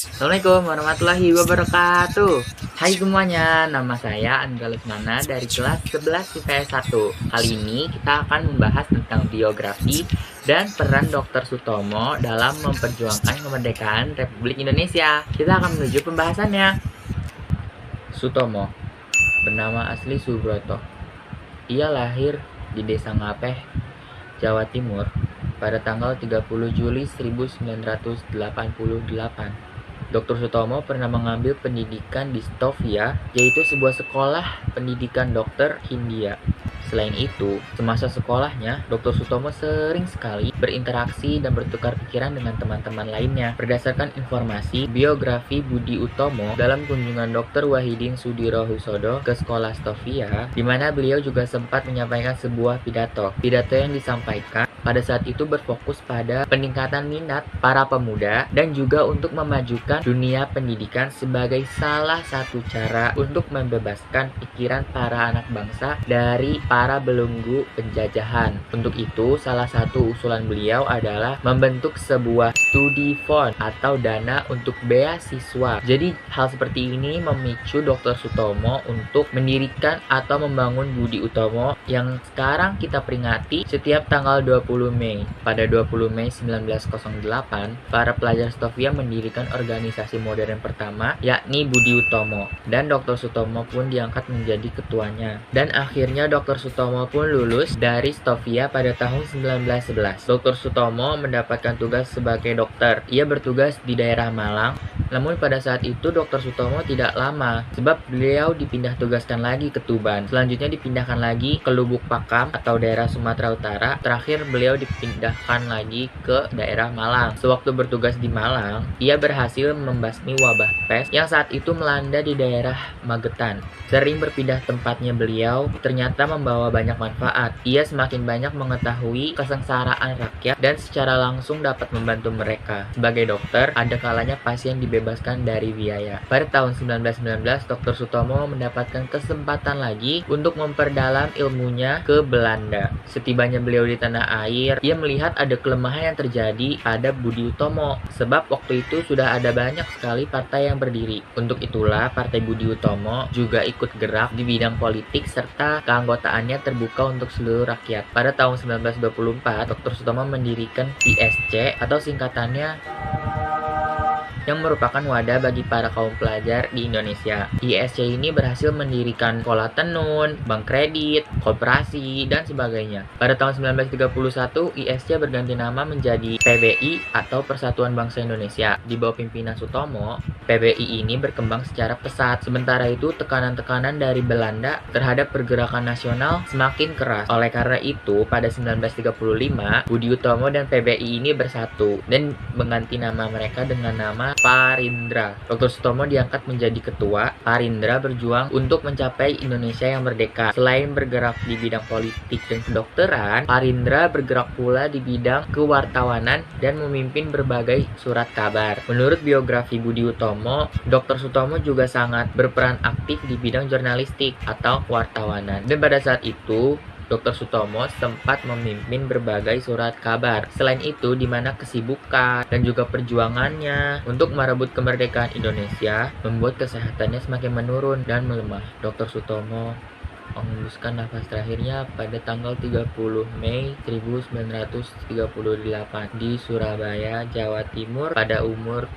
Assalamualaikum warahmatullahi wabarakatuh. Hai semuanya, nama saya Andra Lesmana dari kelas 11 IPS 1. Kali ini kita akan membahas tentang biografi dan peran Dr. Sutomo dalam memperjuangkan kemerdekaan Republik Indonesia. Kita akan menuju pembahasannya. Sutomo, bernama asli Subroto. Ia lahir di Desa Ngapeh, Jawa Timur pada tanggal 30 Juli 1988. Dr. Sutomo pernah mengambil pendidikan di Stovia, yaitu sebuah sekolah pendidikan dokter Hindia. Selain itu, semasa sekolahnya, Dr. Sutomo sering sekali berinteraksi dan bertukar pikiran dengan teman-teman lainnya. Berdasarkan informasi biografi Budi Utomo dalam kunjungan Dr. Wahidin Sudirohusodo ke sekolah Stovia, di mana beliau juga sempat menyampaikan sebuah pidato. Pidato yang disampaikan pada saat itu berfokus pada peningkatan minat para pemuda dan juga untuk memajukan dunia pendidikan sebagai salah satu cara untuk membebaskan pikiran para anak bangsa dari para belenggu penjajahan. Untuk itu, salah satu usulan beliau adalah membentuk sebuah studi fund atau dana untuk beasiswa. Jadi, hal seperti ini memicu Dr. Sutomo untuk mendirikan atau membangun Budi Utomo yang sekarang kita peringati setiap tanggal 20 Mei. Pada 20 Mei 1908, para pelajar Stovia mendirikan organisasi modern pertama, yakni Budi Utomo, dan Dr. Sutomo pun diangkat menjadi ketuanya. Dan akhirnya Dr. Sutomo pun lulus dari Stovia pada tahun 1911. Dr. Sutomo mendapatkan tugas sebagai dokter. Ia bertugas di daerah Malang, namun pada saat itu Dr. Sutomo tidak lama, sebab beliau dipindah tugaskan lagi ke Tuban. Selanjutnya dipindahkan lagi ke Lubuk Pakam atau daerah Sumatera Utara. Terakhir beliau dipindahkan lagi ke daerah Malang. Sewaktu bertugas di Malang, ia berhasil membasmi wabah pes yang saat itu melanda di daerah Magetan. Sering berpindah tempatnya beliau ternyata membawa banyak manfaat. Ia semakin banyak mengetahui kesengsaraan rakyat dan secara langsung dapat membantu mereka. Sebagai dokter, ada kalanya pasien dibebaskan dari biaya. Pada tahun 1919, Dr. Sutomo mendapatkan kesempatan lagi untuk memperdalam ilmunya ke Belanda. Setibanya beliau di tanah air, ia melihat ada kelemahan yang terjadi pada Budi Utomo, sebab waktu itu sudah ada banyak sekali partai yang berdiri. Untuk itulah Partai Budi Utomo juga ikut gerak di bidang politik serta keanggotaannya terbuka untuk seluruh rakyat. Pada tahun 1924, Dr. Sutomo mendirikan ISC atau singkatannya yang merupakan wadah bagi para kaum pelajar di Indonesia. ISC ini berhasil mendirikan sekolah tenun, bank kredit, koperasi, dan sebagainya. Pada tahun 1931, ISC berganti nama menjadi PBI atau Persatuan Bangsa Indonesia. Di bawah pimpinan Sutomo, PBI ini berkembang secara pesat. Sementara itu, tekanan-tekanan dari Belanda terhadap pergerakan nasional semakin keras. Oleh karena itu, pada 1935, Budi Utomo dan PBI ini bersatu dan mengganti nama mereka dengan nama Parindra. Dr. Sutomo diangkat menjadi ketua. Parindra berjuang untuk mencapai Indonesia yang merdeka. Selain bergerak di bidang politik dan kedokteran, Parindra bergerak pula di bidang kewartawanan dan memimpin berbagai surat kabar. Menurut biografi Budi Utomo, Dr. Sutomo juga sangat berperan aktif di bidang jurnalistik atau kewartawanan. Dan pada saat itu, Dr. Sutomo sempat memimpin berbagai surat kabar. Selain itu, di mana kesibukan dan juga perjuangannya untuk merebut kemerdekaan Indonesia membuat kesehatannya semakin menurun dan melemah. Dr. Sutomo menghembuskan nafas terakhirnya pada tanggal 30 Mei 1938 di Surabaya, Jawa Timur pada umur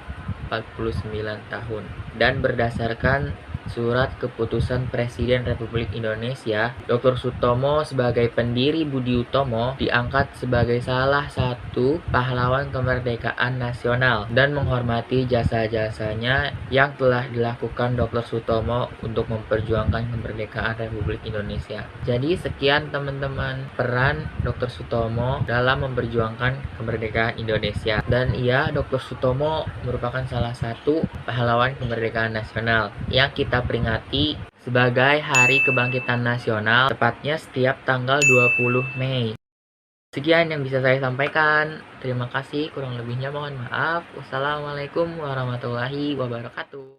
49 tahun. Dan berdasarkan Surat Keputusan Presiden Republik Indonesia, Dr. Sutomo sebagai pendiri Budi Utomo diangkat sebagai salah satu pahlawan kemerdekaan nasional dan menghormati jasa-jasanya yang telah dilakukan Dr. Sutomo untuk memperjuangkan kemerdekaan Republik Indonesia. Jadi sekian teman-teman peran Dr. Sutomo dalam memperjuangkan kemerdekaan Indonesia. Dan iya, Dr. Sutomo merupakan salah satu pahlawan kemerdekaan nasional yang kita peringati sebagai Hari Kebangkitan Nasional, tepatnya setiap tanggal 20 Mei. Sekian yang bisa saya sampaikan. Terima kasih, kurang lebihnya mohon maaf. Wassalamualaikum warahmatullahi wabarakatuh.